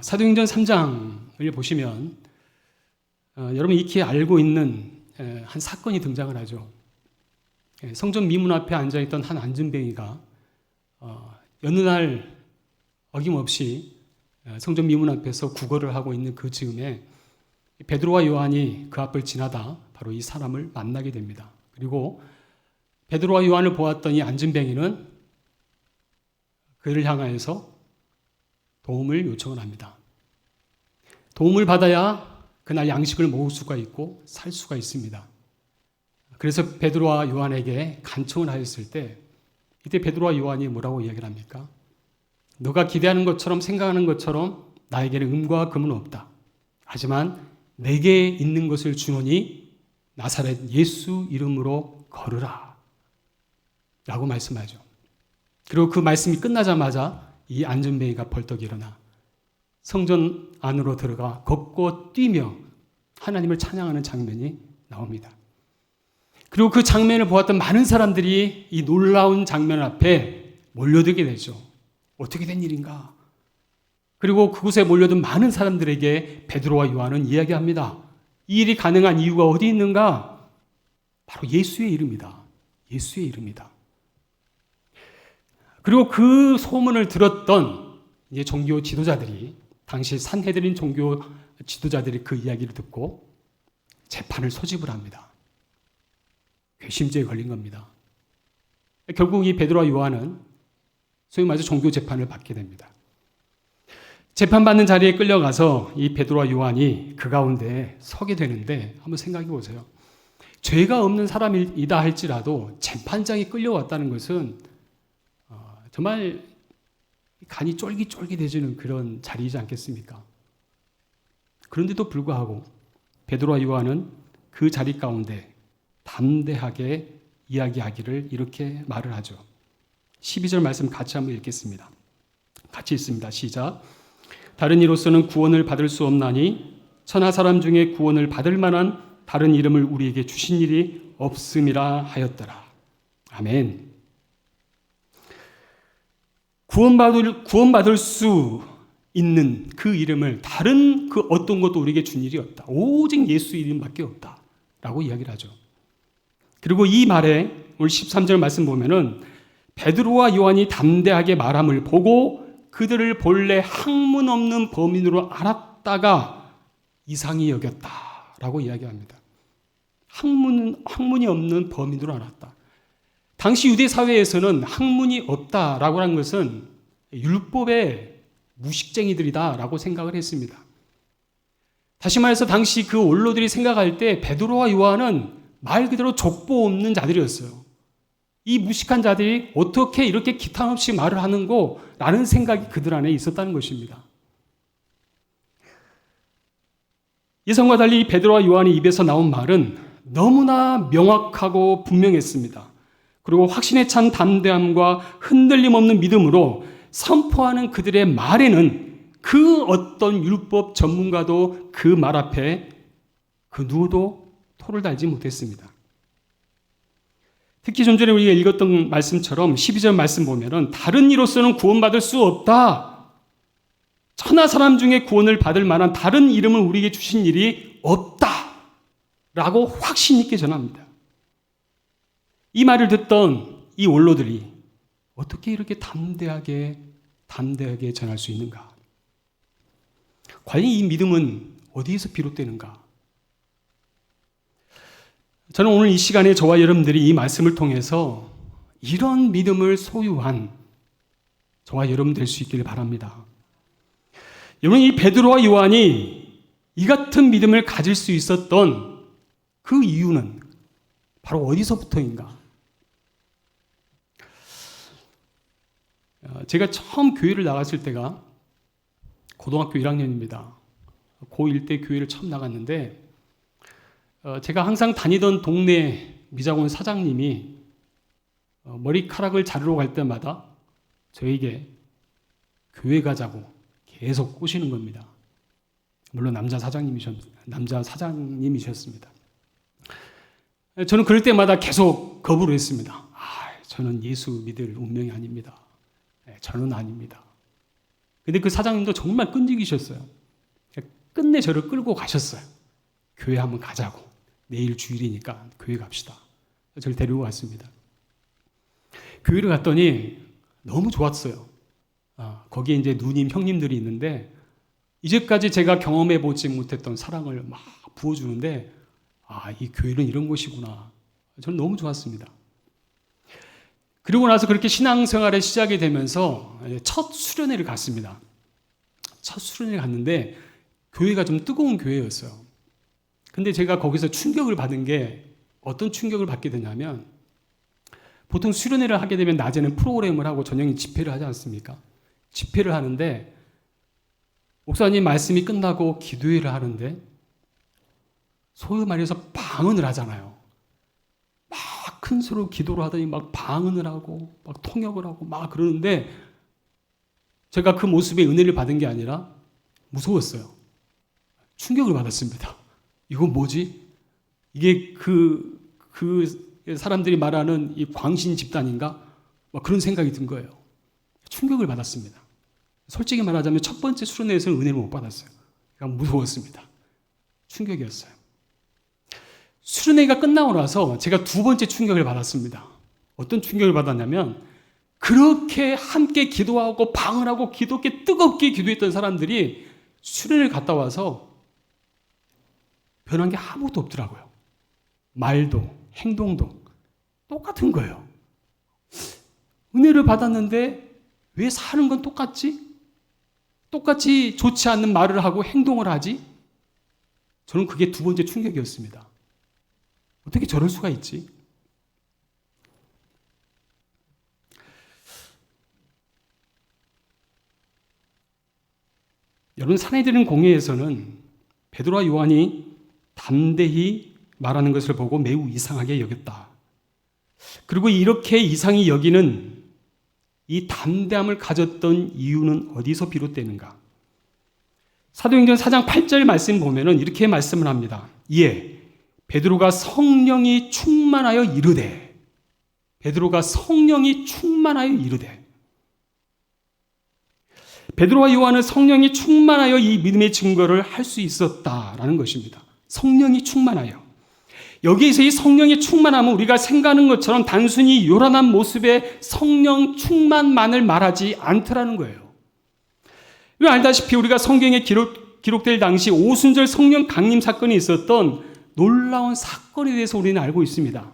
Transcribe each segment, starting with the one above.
사도행전 3장을 보시면 여러분이 익히 알고 있는 한 사건이 등장을 하죠. 성전 미문 앞에 앉아있던 한 안진뱅이가 여느 날 어김없이 성전 미문 앞에서 구걸을 하고 있는 그 즈음에 베드로와 요한이 그 앞을 지나다 바로 이 사람을 만나게 됩니다. 그리고 베드로와 요한을 보았더니 안진뱅이는 그를 향하여서 도움을 요청을 합니다. 도움을 받아야 그날 양식을 먹을 수가 있고 살 수가 있습니다. 그래서 베드로와 요한에게 간청을 하였을 때 이때 베드로와 요한이 뭐라고 이야기를 합니까? 너가 기대하는 것처럼 생각하는 것처럼 나에게는 은과 금은 없다. 하지만 내게 있는 것을 주노니 나사렛 예수 이름으로 걸으라 라고 말씀하죠. 그리고 그 말씀이 끝나자마자 이 안진뱅이가 벌떡 일어나 성전 안으로 들어가 걷고 뛰며 하나님을 찬양하는 장면이 나옵니다. 그리고 그 장면을 보았던 많은 사람들이 이 놀라운 장면 앞에 몰려들게 되죠. 어떻게 된 일인가? 그리고 그곳에 몰려든 많은 사람들에게 베드로와 요한은 이야기합니다. 이 일이 가능한 이유가 어디 있는가? 바로 예수의 이름이다. 예수의 이름이다. 그리고 그 소문을 들었던 이제 종교 지도자들이, 당시 산헤드린 종교 지도자들이 그 이야기를 듣고 재판을 소집을 합니다. 괘씸죄에 걸린 겁니다. 결국 이 베드로와 요한은 소위 말해서 종교 재판을 받게 됩니다. 재판받는 자리에 끌려가서 이 베드로와 요한이 그 가운데 서게 되는데 한번 생각해 보세요. 죄가 없는 사람이다 할지라도 재판장에 끌려왔다는 것은 정말 간이 쫄깃쫄깃해지는 그런 자리이지 않겠습니까? 그런데도 불구하고 베드로와 요한은 그 자리 가운데 담대하게 이야기하기를 이렇게 말을 하죠. 12절 말씀 같이 한번 읽겠습니다. 같이 읽습니다. 시작. 다른 이로서는 구원을 받을 수 없나니 천하 사람 중에 구원을 받을 만한 다른 이름을 우리에게 주신 일이 없음이라 하였더라. 아멘. 구원받을 수 있는 그 이름을 다른 그 어떤 것도 우리에게 준 일이 없다. 오직 예수 이름밖에 없다. 라고 이야기를 하죠. 그리고 이 말에 오늘 13절 말씀 보면은 베드로와 요한이 담대하게 말함을 보고 그들을 본래 학문 없는 범인으로 알았다가 이상히 여겼다라고 이야기합니다. 학문이 없는 범인으로 알았다. 당시 유대 사회에서는 학문이 없다라고 하는 것은 율법의 무식쟁이들이다라고 생각을 했습니다. 다시 말해서 당시 그 원로들이 생각할 때 베드로와 요한은 말 그대로 족보 없는 자들이었어요. 이 무식한 자들이 어떻게 이렇게 기탄 없이 말을 하는고 라는 생각이 그들 안에 있었다는 것입니다. 예상과 달리 베드로와 요한의 입에서 나온 말은 너무나 명확하고 분명했습니다. 그리고 확신에 찬 담대함과 흔들림 없는 믿음으로 선포하는 그들의 말에는 그 어떤 율법 전문가도 그 말 앞에 그 누구도 토를 달지 못했습니다. 특히 좀 전에 우리가 읽었던 말씀처럼 12절 말씀 보면은 다른 이로서는 구원받을 수 없다. 천하 사람 중에 구원을 받을 만한 다른 이름을 우리에게 주신 일이 없다. 라고 확신 있게 전합니다. 이 말을 듣던 이 원로들이 어떻게 이렇게 담대하게 전할 수 있는가? 과연 이 믿음은 어디에서 비롯되는가? 저는 오늘 이 시간에 저와 여러분들이 이 말씀을 통해서 이런 믿음을 소유한 저와 여러분 될 수 있기를 바랍니다. 여러분, 이 베드로와 요한이 이 같은 믿음을 가질 수 있었던 그 이유는 바로 어디서부터인가? 제가 처음 교회를 나갔을 때가 고등학교 1학년입니다. 고1 때 교회를 처음 나갔는데 제가 항상 다니던 동네 미장원 사장님이 머리카락을 자르러 갈 때마다 저에게 교회 가자고 계속 꼬시는 겁니다. 물론 남자 사장님이셨습니다. 저는 그럴 때마다 계속 거부를 했습니다. 저는 예수 믿을 운명이 아닙니다. 저는 아닙니다. 근데 그 사장님도 정말 끈질기셨어요. 끝내 저를 끌고 가셨어요. 교회 한번 가자고. 내일 주일이니까 교회 갑시다. 저를 데리고 갔습니다. 교회를 갔더니 너무 좋았어요. 거기에 이제 누님, 형님들이 있는데 이제까지 제가 경험해 보지 못했던 사랑을 막 부어주는데 이 교회는 이런 곳이구나. 저는 너무 좋았습니다. 그리고 나서 그렇게 신앙생활에 시작이 되면서 첫 수련회를 갔습니다. 첫 수련회를 갔는데 교회가 좀 뜨거운 교회였어요. 근데 제가 거기서 충격을 받은 게 어떤 충격을 받게 되냐면 보통 수련회를 하게 되면 낮에는 프로그램을 하고 저녁에 집회를 하지 않습니까? 집회를 하는데 목사님 말씀이 끝나고 기도회를 하는데 소위 말해서 방언을 하잖아요. 막 큰 소리로 기도를 하더니 막 방언을 하고 막 통역을 하고 막 그러는데 제가 그 모습에 은혜를 받은 게 아니라 무서웠어요. 충격을 받았습니다. 이거 뭐지? 이게 그 사람들이 말하는 이 광신 집단인가? 막 그런 생각이 든 거예요. 충격을 받았습니다. 솔직히 말하자면 첫 번째 수련회에서는 은혜를 못 받았어요. 그러니까 무서웠습니다. 충격이었어요. 수련회가 끝나고 나서 제가 두 번째 충격을 받았습니다. 어떤 충격을 받았냐면 그렇게 함께 기도하고 방언하고 기도롭게 뜨겁게 기도했던 사람들이 수련회를 갔다 와서 변한 게 아무것도 없더라고요. 말도 행동도 똑같은 거예요. 은혜를 받았는데 왜 사는 건 똑같지? 똑같이 좋지 않는 말을 하고 행동을 하지? 저는 그게 두 번째 충격이었습니다. 어떻게 저럴 수가 있지? 여러분, 산헤드린 공회에서는 베드로와 요한이 담대히 말하는 것을 보고 매우 이상하게 여겼다. 그리고 이렇게 이상히 여기는 이 담대함을 가졌던 이유는 어디서 비롯되는가? 사도행전 4장 8절 말씀 보면은 이렇게 말씀을 합니다. 이에 베드로가 성령이 충만하여 이르되 베드로가 성령이 충만하여 이르되 베드로와 요한은 성령이 충만하여 이 믿음의 증거를 할 수 있었다라는 것입니다. 성령이 충만하여. 여기에서 이 성령의 충만함은 우리가 생각하는 것처럼 단순히 요란한 모습의 성령 충만만을 말하지 않더라는 거예요. 왜 알다시피 우리가 성경에 기록될 당시 오순절 성령 강림 사건이 있었던 놀라운 사건에 대해서 우리는 알고 있습니다.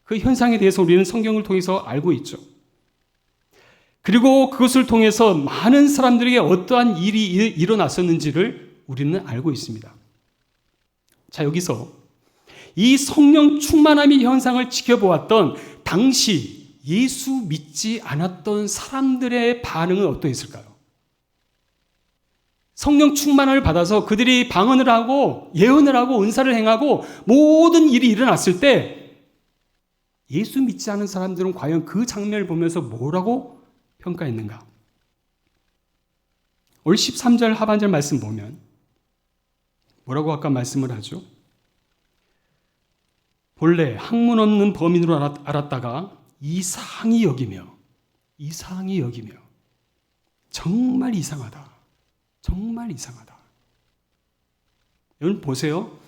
그 현상에 대해서 우리는 성경을 통해서 알고 있죠. 그리고 그것을 통해서 많은 사람들에게 어떠한 일이 일어났었는지를 우리는 알고 있습니다. 자, 여기서 이 성령 충만함의 현상을 지켜보았던 당시 예수 믿지 않았던 사람들의 반응은 어떠했을까요? 성령 충만함을 받아서 그들이 방언을 하고 예언을 하고 은사를 행하고 모든 일이 일어났을 때 예수 믿지 않은 사람들은 과연 그 장면을 보면서 뭐라고 평가했는가? 오늘 13절 하반절 말씀 보면 뭐라고 아까 말씀을 하죠? 본래 학문 없는 범인으로 알았다가 이상히 여기며 정말 이상하다. 정말 이상하다. 여러분 보세요.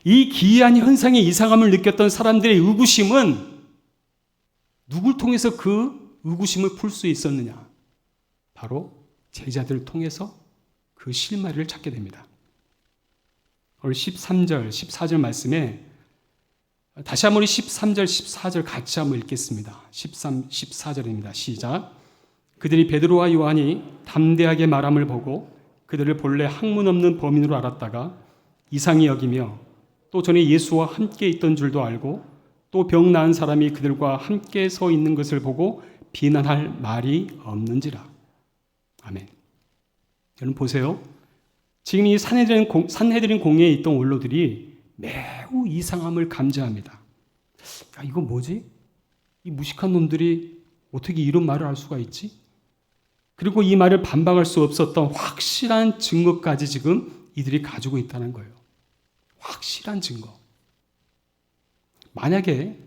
이 기이한 현상의 이상함을 느꼈던 사람들의 의구심은 누굴 통해서 그 의구심을 풀 수 있었느냐? 바로 제자들을 통해서 그 실마리를 찾게 됩니다. 오늘 13절, 14절 말씀에 다시 한번 13절, 14절 같이 한번 읽겠습니다. 13, 14절입니다. 시작. 그들이 베드로와 요한이 담대하게 말함을 보고 그들을 본래 학문 없는 범인으로 알았다가 이상히 여기며 또 전에 예수와 함께 있던 줄도 알고 또 병 나은 사람이 그들과 함께 서 있는 것을 보고 비난할 말이 없는지라. 아멘. 여러분 보세요. 지금 이 산헤드린 공회에 있던 원로들이 매우 이상함을 감지합니다. 야, 이거 뭐지? 이 무식한 놈들이 어떻게 이런 말을 할 수가 있지? 그리고 이 말을 반박할 수 없었던 확실한 증거까지 지금 이들이 가지고 있다는 거예요. 확실한 증거. 만약에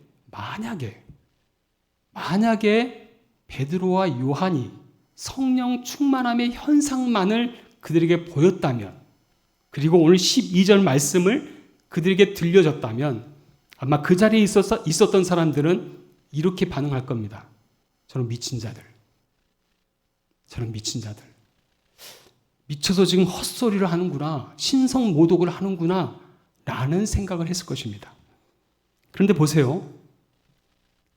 베드로와 요한이 성령 충만함의 현상만을 그들에게 보였다면, 그리고 오늘 12절 말씀을 그들에게 들려줬다면 아마 그 자리에 있었던 사람들은 이렇게 반응할 겁니다. 저는 미친 자들. 미쳐서 지금 헛소리를 하는구나. 신성모독을 하는구나. 라는 생각을 했을 것입니다. 그런데 보세요.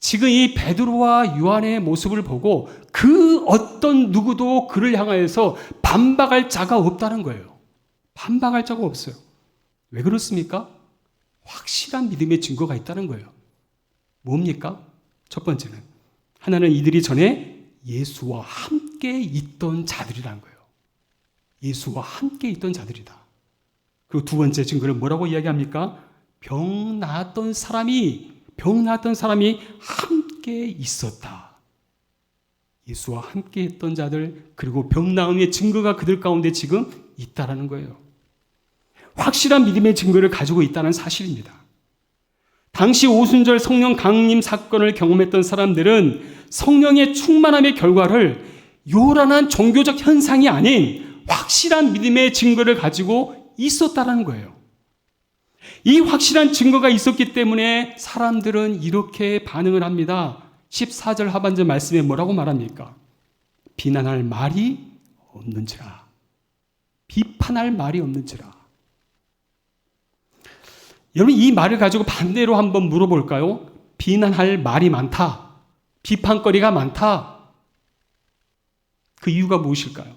지금 이 베드로와 요한의 모습을 보고 그 어떤 누구도 그를 향하여서 반박할 자가 없다는 거예요. 반박할 자가 없어요. 왜 그렇습니까? 확실한 믿음의 증거가 있다는 거예요. 뭡니까? 첫 번째는 하나는 이들이 전에 예수와 함께 있던 자들이라는 거예요. 예수와 함께 있던 자들이다. 그리고 두 번째 증거는 뭐라고 이야기합니까? 병 나았던 사람이 함께 있었다. 예수와 함께 했던 자들, 그리고 병 나음의 증거가 그들 가운데 지금 있다라는 거예요. 확실한 믿음의 증거를 가지고 있다는 사실입니다. 당시 오순절 성령 강림 사건을 경험했던 사람들은 성령의 충만함의 결과를 요란한 종교적 현상이 아닌 확실한 믿음의 증거를 가지고 있었다라는 거예요. 이 확실한 증거가 있었기 때문에 사람들은 이렇게 반응을 합니다. 14절 하반절 말씀에 뭐라고 말합니까? 비난할 말이 없는지라. 비판할 말이 없는지라. 여러분, 이 말을 가지고 반대로 한번 물어볼까요? 비난할 말이 많다. 비판거리가 많다. 그 이유가 무엇일까요?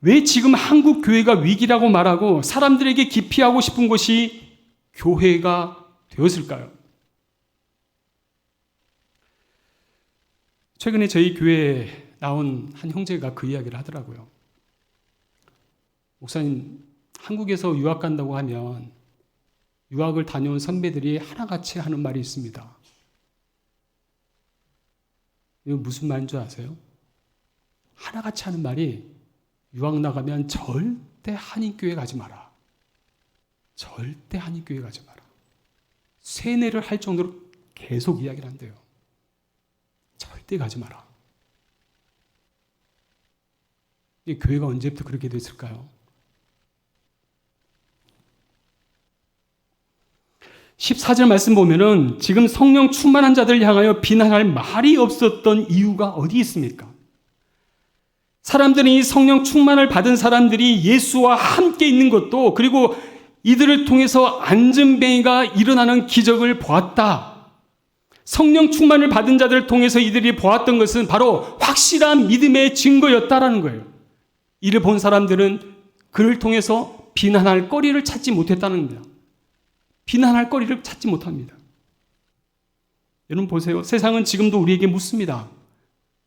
왜 지금 한국 교회가 위기라고 말하고 사람들에게 기피하고 싶은 것이 교회가 되었을까요? 최근에 저희 교회에 나온 한 형제가 그 이야기를 하더라고요. 목사님, 한국에서 유학 간다고 하면 유학을 다녀온 선배들이 하나같이 하는 말이 있습니다. 이거 무슨 말인 줄 아세요? 하나같이 하는 말이 유학 나가면 절대 한인교회 가지 마라. 절대 한인교회 가지 마라. 세뇌를 할 정도로 계속 이야기를 한대요. 절대 가지 마라. 이 교회가 언제부터 그렇게 됐을까요? 14절 말씀 보면은 지금 성령 충만한 자들 향하여 비난할 말이 없었던 이유가 어디 있습니까? 사람들이 성령 충만을 받은 사람들이 예수와 함께 있는 것도, 그리고 이들을 통해서 안전뱅이가 일어나는 기적을 보았다. 성령 충만을 받은 자들을 통해서 이들이 보았던 것은 바로 확실한 믿음의 증거였다라는 거예요. 이를 본 사람들은 그를 통해서 비난할 거리를 찾지 못했다는 겁니다. 비난할 거리를 찾지 못합니다. 여러분 보세요. 세상은 지금도 우리에게 묻습니다.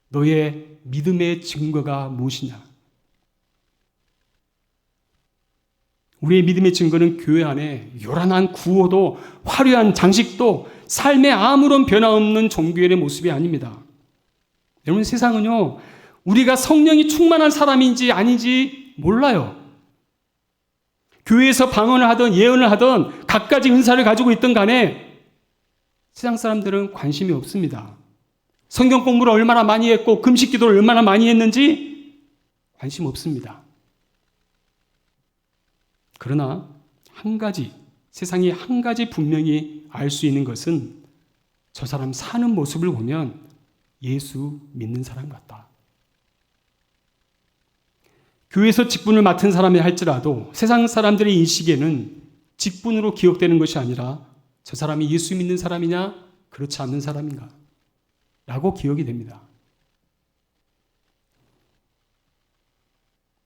너의 믿음의 증거가 무엇이냐? 우리의 믿음의 증거는 교회 안에 요란한 구호도 화려한 장식도 삶에 아무런 변화 없는 종교의 모습이 아닙니다. 여러분, 세상은요, 우리가 성령이 충만한 사람인지 아닌지 몰라요. 교회에서 방언을 하든 예언을 하든 갖가지 은사를 가지고 있든 간에 세상 사람들은 관심이 없습니다. 성경 공부를 얼마나 많이 했고 금식 기도를 얼마나 많이 했는지 관심 없습니다. 그러나 한 가지, 세상이 한 가지 분명히 알 수 있는 것은 저 사람 사는 모습을 보면 예수 믿는 사람 같다. 교회에서 직분을 맡은 사람이 할지라도 세상 사람들의 인식에는 직분으로 기억되는 것이 아니라 저 사람이 예수 믿는 사람이냐 그렇지 않는 사람인가 라고 기억이 됩니다.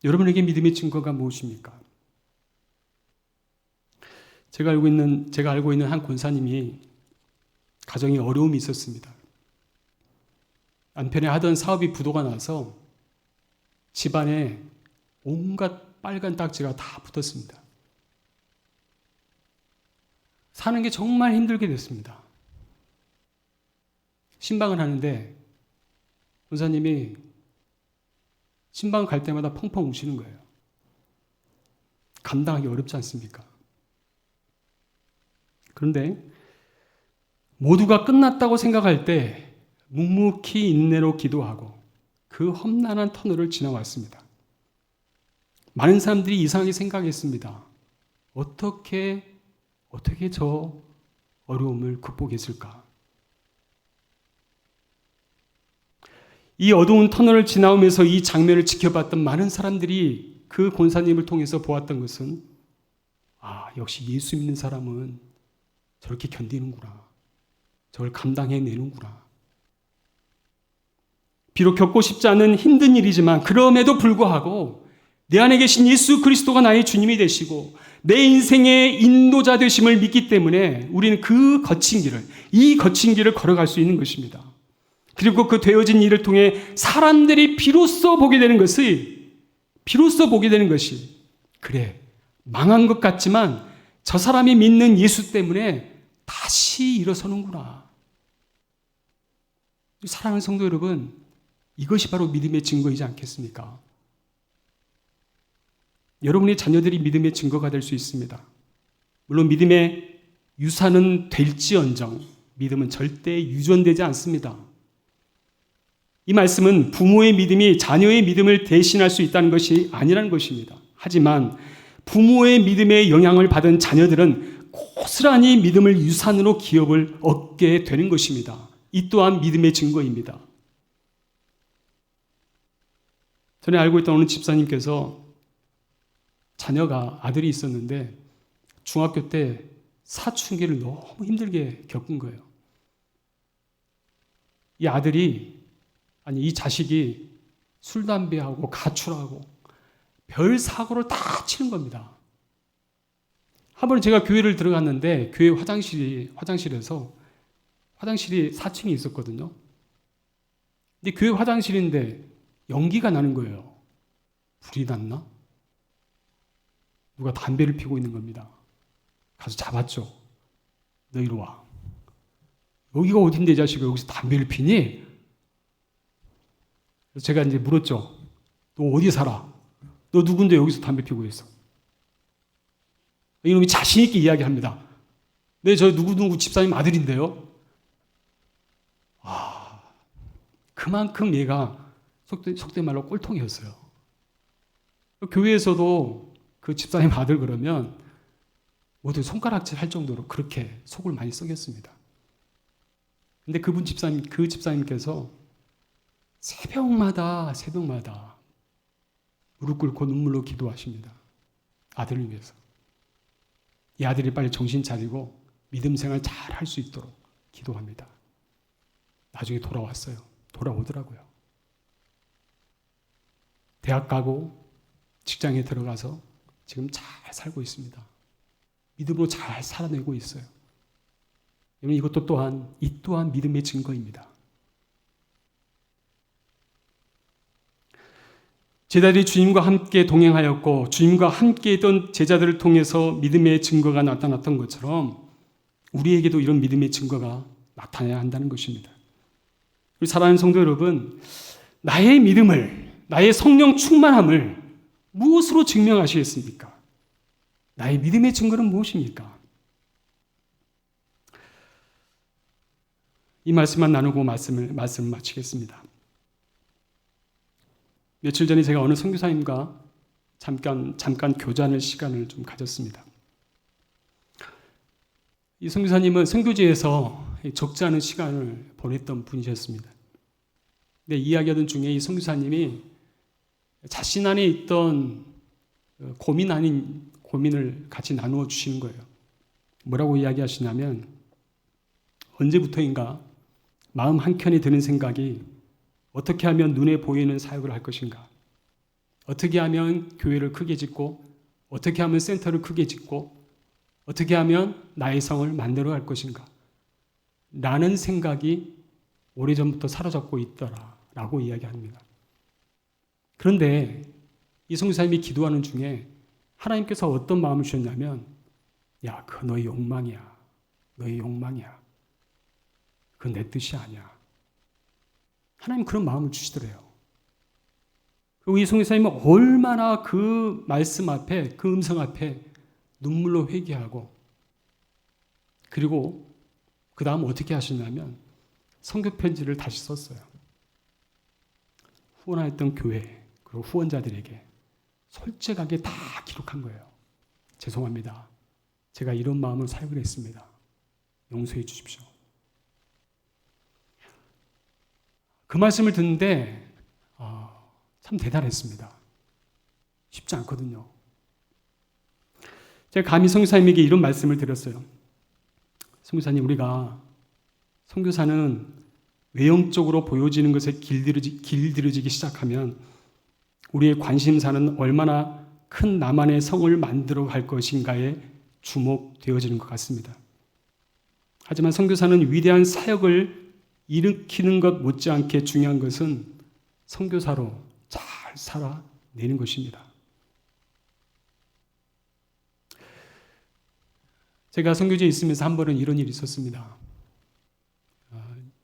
여러분에게 믿음의 증거가 무엇입니까? 제가 알고 있는 한 권사님이 가정에 어려움이 있었습니다. 남편이 하던 사업이 부도가 나서 집안에 온갖 빨간 딱지가 다 붙었습니다. 사는 게 정말 힘들게 됐습니다. 신방을 하는데 권사님이 신방 갈 때마다 펑펑 우시는 거예요. 감당하기 어렵지 않습니까? 그런데 모두가 끝났다고 생각할 때 묵묵히 인내로 기도하고 그 험난한 터널을 지나왔습니다. 많은 사람들이 이상하게 생각했습니다. 어떻게 저 어려움을 극복했을까? 이 어두운 터널을 지나오면서 이 장면을 지켜봤던 많은 사람들이 그 권사님을 통해서 보았던 것은 역시 예수 믿는 사람은 저렇게 견디는구나. 저걸 감당해내는구나. 비록 겪고 싶지 않은 힘든 일이지만 그럼에도 불구하고 내 안에 계신 예수 그리스도가 나의 주님이 되시고 내 인생의 인도자 되심을 믿기 때문에 우리는 이 거친 길을 걸어갈 수 있는 것입니다. 그리고 그 되어진 일을 통해 사람들이 비로소 보게 되는 것이 그래, 망한 것 같지만 저 사람이 믿는 예수 때문에 다시 일어서는구나. 사랑하는 성도 여러분, 이것이 바로 믿음의 증거이지 않겠습니까? 여러분의 자녀들이 믿음의 증거가 될 수 있습니다. 물론 믿음의 유산은 될지언정 믿음은 절대 유전되지 않습니다. 이 말씀은 부모의 믿음이 자녀의 믿음을 대신할 수 있다는 것이 아니라는 것입니다. 하지만 부모의 믿음의 영향을 받은 자녀들은 고스란히 믿음을 유산으로 기업을 얻게 되는 것입니다. 이 또한 믿음의 증거입니다. 전에 알고 있던 어느 집사님께서 자녀가 아들이 있었는데 중학교 때 사춘기를 너무 힘들게 겪은 거예요. 이 자식이 술, 담배하고 가출하고 별 사고를 다 치는 겁니다. 한 번은 제가 교회를 들어갔는데 교회 화장실에서 화장실이 4층에 있었거든요. 근데 교회 화장실인데 연기가 나는 거예요. 불이 났나? 누가 담배를 피우고 있는 겁니다. 가서 잡았죠. 너 이리 와. 여기가 어딘데 이 자식아 여기서 담배를 피니? 그래서 제가 이제 물었죠. 너 어디 살아? 너 누군데 여기서 담배 피우고 있어? 이놈이 자신 있게 이야기합니다. 네, 저 누구누구 집사님 아들인데요. 그만큼 얘가 속된 말로 꼴통이었어요. 교회에서도 그 집사님 아들 그러면 모두 손가락질 할 정도로 그렇게 속을 많이 썩였습니다. 근데 그 집사님께서 새벽마다 무릎 꿇고 눈물로 기도하십니다. 아들을 위해서. 이 아들이 빨리 정신 차리고 믿음 생활 잘 할 수 있도록 기도합니다. 나중에 돌아오더라고요. 대학 가고 직장에 들어가서 지금 잘 살고 있습니다. 믿음으로 잘 살아내고 있어요. 이 또한 믿음의 증거입니다. 제자들이 주님과 함께 동행하였고 주님과 함께 있던 제자들을 통해서 믿음의 증거가 나타났던 것처럼 우리에게도 이런 믿음의 증거가 나타나야 한다는 것입니다. 우리 사랑하는 성도 여러분, 나의 믿음을, 나의 성령 충만함을 무엇으로 증명하시겠습니까? 나의 믿음의 증거는 무엇입니까? 이 말씀만 나누고 말씀을 마치겠습니다. 며칠 전에 제가 어느 선교사님과 잠깐 교제하는 시간을 좀 가졌습니다. 이 선교사님은 선교지에서 적지 않은 시간을 보냈던 분이셨습니다. 근데 이야기하던 중에 이 선교사님이 자신 안에 있던 고민 아닌 고민을 같이 나누어 주시는 거예요. 뭐라고 이야기하시냐면 언제부터인가 마음 한켠에 드는 생각이 어떻게 하면 눈에 보이는 사역을 할 것인가? 어떻게 하면 교회를 크게 짓고 어떻게 하면 센터를 크게 짓고 어떻게 하면 나의 성을 만들어 갈 것인가? 라는 생각이 오래전부터 사로잡고 있더라라고 이야기합니다. 그런데 이 선교사님이 기도하는 중에 하나님께서 어떤 마음을 주셨냐면 야, 그거 너의 욕망이야. 너의 욕망이야. 그건 내 뜻이 아니야. 하나님 그런 마음을 주시더래요. 그리고 이 선교사님은 얼마나 그 말씀 앞에, 그 음성 앞에 눈물로 회개하고 그리고 그 다음 어떻게 하셨냐면 선교 편지를 다시 썼어요. 후원했던 교회 그리고 후원자들에게 솔직하게 다 기록한 거예요. 죄송합니다. 제가 이런 마음으로 사역을 했습니다. 용서해 주십시오. 그 말씀을 듣는데 참 대단했습니다. 쉽지 않거든요. 제가 감히 선교사님에게 이런 말씀을 드렸어요. 선교사님, 우리가 선교사는 외형적으로 보여지는 것에 길들여지기 시작하면 우리의 관심사는 얼마나 큰 나만의 성을 만들어 갈 것인가에 주목되어지는 것 같습니다. 하지만 선교사는 위대한 사역을 일으키는 것 못지않게 중요한 것은 선교사로 잘 살아내는 것입니다. 제가 선교지에 있으면서 한 번은 이런 일이 있었습니다.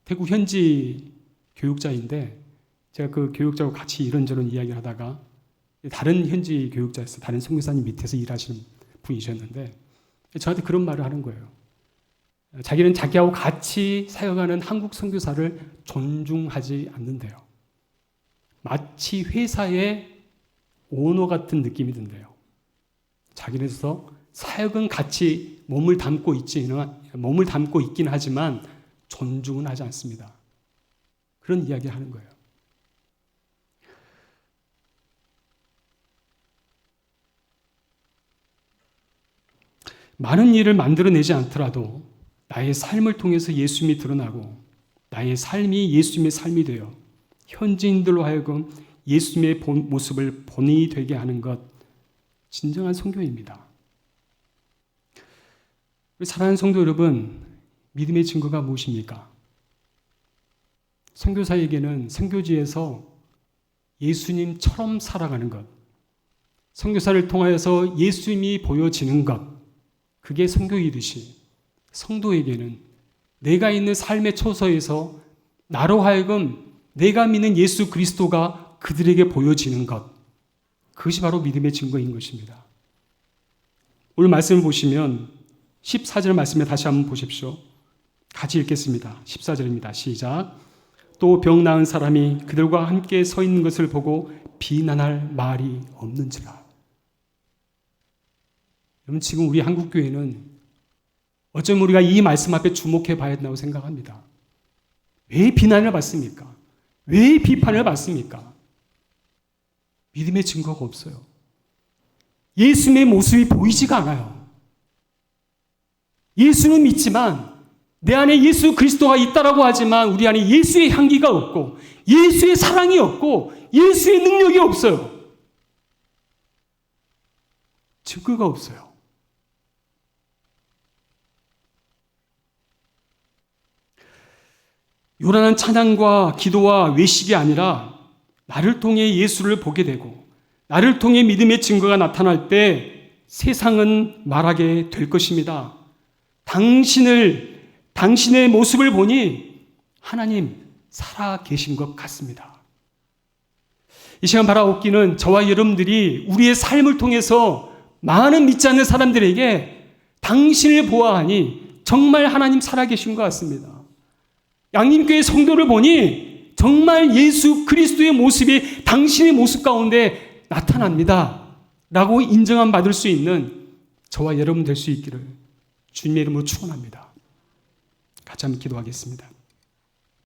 태국 현지 교육자인데 제가 그 교육자와 같이 이런저런 이야기를 하다가 다른 현지 교육자였어요. 다른 선교사님 밑에서 일하시는 분이셨는데 저한테 그런 말을 하는 거예요. 자기는 자기하고 같이 사역하는 한국 선교사를 존중하지 않는데요. 마치 회사의 오너 같은 느낌이 든대요. 자기네서 사역은 같이 몸을 담고 있긴 하지만 존중은 하지 않습니다. 그런 이야기를 하는 거예요. 많은 일을 만들어내지 않더라도 나의 삶을 통해서 예수님이 드러나고 나의 삶이 예수님의 삶이 되어 현지인들로 하여금 예수님의 모습을 본이 되게 하는 것, 진정한 선교입니다. 우리 사랑하는 성도 여러분, 믿음의 증거가 무엇입니까? 선교사에게는 선교지에서 예수님처럼 살아가는 것, 선교사를 통하여서 예수님이 보여지는 것, 그게 선교이듯이 성도에게는 내가 있는 삶의 초소에서 나로 하여금 내가 믿는 예수 그리스도가 그들에게 보여지는 것, 그것이 바로 믿음의 증거인 것입니다. 오늘 말씀을 보시면 14절 말씀에 다시 한번 보십시오. 같이 읽겠습니다. 14절입니다. 시작. 또 병 나은 사람이 그들과 함께 서 있는 것을 보고 비난할 말이 없는지라. 여러분, 지금 우리 한국교회는 어쩌면 우리가 이 말씀 앞에 주목해 봐야 된다고 생각합니다. 왜 비난을 받습니까? 왜 비판을 받습니까? 믿음의 증거가 없어요. 예수님의 모습이 보이지가 않아요. 예수는 믿지만 내 안에 예수 그리스도가 있다라고 하지만 우리 안에 예수의 향기가 없고 예수의 사랑이 없고 예수의 능력이 없어요. 증거가 없어요. 요란한 찬양과 기도와 외식이 아니라 나를 통해 예수를 보게 되고 나를 통해 믿음의 증거가 나타날 때 세상은 말하게 될 것입니다. 당신의 모습을 보니 하나님 살아 계신 것 같습니다. 이 시간 바라옵기는 저와 여러분들이 우리의 삶을 통해서 많은 믿지 않는 사람들에게 당신을 보아하니 정말 하나님 살아 계신 것 같습니다. 양림교회 성도를 보니 정말 예수 그리스도의 모습이 당신의 모습 가운데 나타납니다. 라고 인정함 받을 수 있는 저와 여러분 될 수 있기를 주님의 이름으로 축원합니다. 같이 한번 기도하겠습니다.